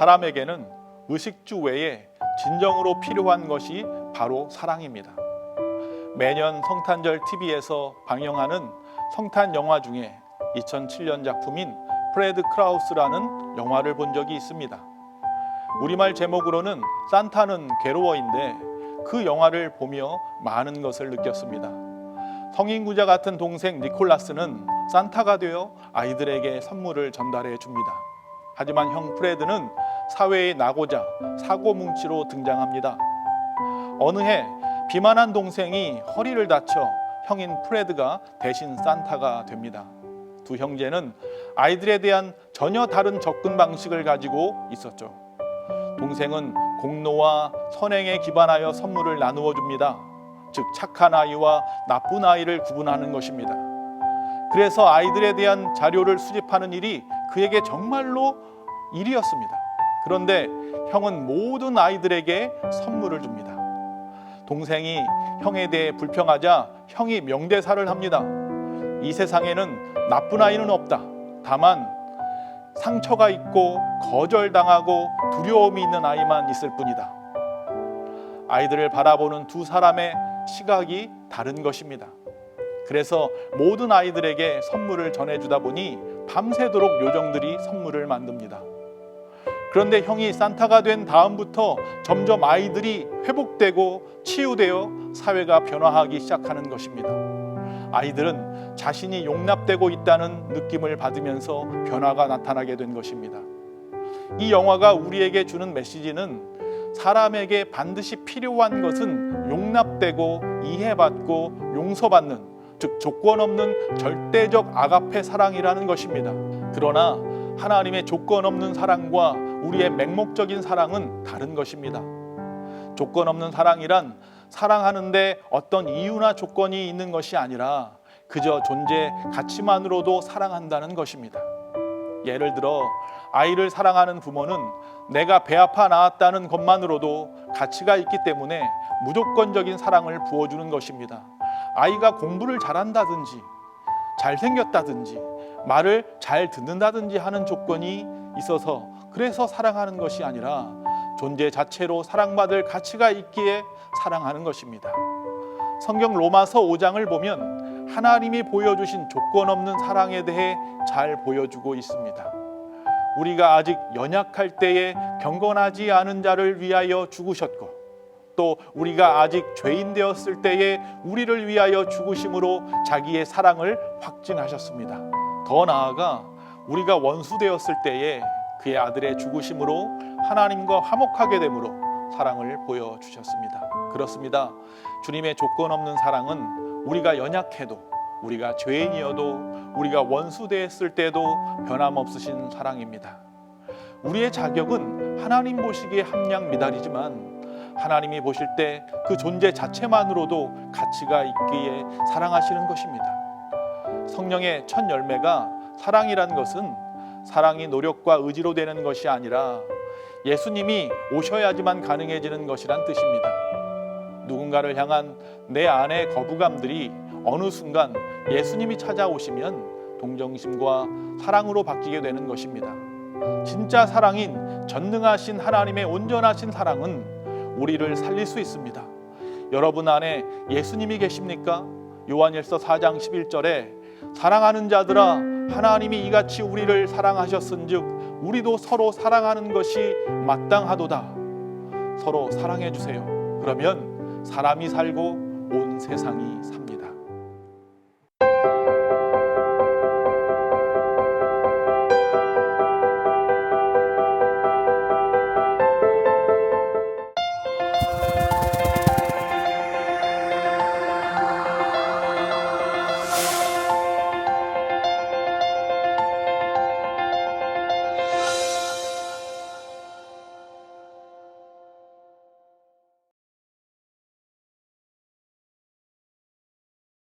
사람에게는 의식주 외에 진정으로 필요한 것이 바로 사랑입니다. 매년 성탄절 TV에서 방영하는 성탄 영화 중에 2007년 작품인 프레드 크라우스라는 영화를 본 적이 있습니다. 우리말 제목으로는 산타는 괴로워인데 그 영화를 보며 많은 것을 느꼈습니다. 성인구자 같은 동생 니콜라스는 산타가 되어 아이들에게 선물을 전달해 줍니다. 하지만 형 프레드는 사회의 나고자 사고뭉치로 등장합니다. 어느 해 비만한 동생이 허리를 다쳐 형인 프레드가 대신 산타가 됩니다. 두 형제는 아이들에 대한 전혀 다른 접근 방식을 가지고 있었죠. 동생은 공로와 선행에 기반하여 선물을 나누어 줍니다. 즉 착한 아이와 나쁜 아이를 구분하는 것입니다. 그래서 아이들에 대한 자료를 수집하는 일이 그에게 정말로 일이었습니다. 그런데 형은 모든 아이들에게 선물을 줍니다. 동생이 형에 대해 불평하자 형이 명대사를 합니다. 이 세상에는 나쁜 아이는 없다. 다만 상처가 있고 거절당하고 두려움이 있는 아이만 있을 뿐이다. 아이들을 바라보는 두 사람의 시각이 다른 것입니다. 그래서 모든 아이들에게 선물을 전해주다 보니 밤새도록 요정들이 선물을 만듭니다. 그런데 형이 산타가 된 다음부터 점점 아이들이 회복되고 치유되어 사회가 변화하기 시작하는 것입니다. 아이들은 자신이 용납되고 있다는 느낌을 받으면서 변화가 나타나게 된 것입니다. 이 영화가 우리에게 주는 메시지는 사람에게 반드시 필요한 것은 용납되고 이해받고 용서받는, 즉 조건 없는 절대적 아가페 사랑이라는 것입니다. 그러나 하나님의 조건 없는 사랑과 우리의 맹목적인 사랑은 다른 것입니다. 조건 없는 사랑이란 사랑하는데 어떤 이유나 조건이 있는 것이 아니라 그저 존재 가치만으로도 사랑한다는 것입니다. 예를 들어 아이를 사랑하는 부모는 내가 배 아파 낳았다는 것만으로도 가치가 있기 때문에 무조건적인 사랑을 부어주는 것입니다. 아이가 공부를 잘한다든지 잘생겼다든지 말을 잘 듣는다든지 하는 조건이 있어서 그래서 사랑하는 것이 아니라 존재 자체로 사랑받을 가치가 있기에 사랑하는 것입니다. 성경 로마서 5장을 보면 하나님이 보여주신 조건 없는 사랑에 대해 잘 보여주고 있습니다. 우리가 아직 연약할 때에 경건하지 않은 자를 위하여 죽으셨고 또 우리가 아직 죄인 되었을 때에 우리를 위하여 죽으심으로 자기의 사랑을 확증하셨습니다. 더 나아가 우리가 원수 되었을 때에 그의 아들의 죽으심으로 하나님과 화목하게 됨으로 사랑을 보여주셨습니다. 그렇습니다. 주님의 조건 없는 사랑은 우리가 연약해도 우리가 죄인이어도 우리가 원수 되었을 때도 변함없으신 사랑입니다. 우리의 자격은 하나님 보시기에 함량 미달이지만 하나님이 보실 때 그 존재 자체만으로도 가치가 있기에 사랑하시는 것입니다. 성령의 첫 열매가 사랑이란 것은 사랑이 노력과 의지로 되는 것이 아니라 예수님이 오셔야지만 가능해지는 것이란 뜻입니다. 누군가를 향한 내 안의 거부감들이 어느 순간 예수님이 찾아오시면 동정심과 사랑으로 바뀌게 되는 것입니다. 진짜 사랑인 전능하신 하나님의 온전하신 사랑은 우리를 살릴 수 있습니다. 여러분 안에 예수님이 계십니까? 요한일서 4장 11절에 사랑하는 자들아 하나님이 이같이 우리를 사랑하셨은즉 우리도 서로 사랑하는 것이 마땅하도다. 서로 사랑해 주세요. 그러면 사람이 살고 온 세상이 삽니다.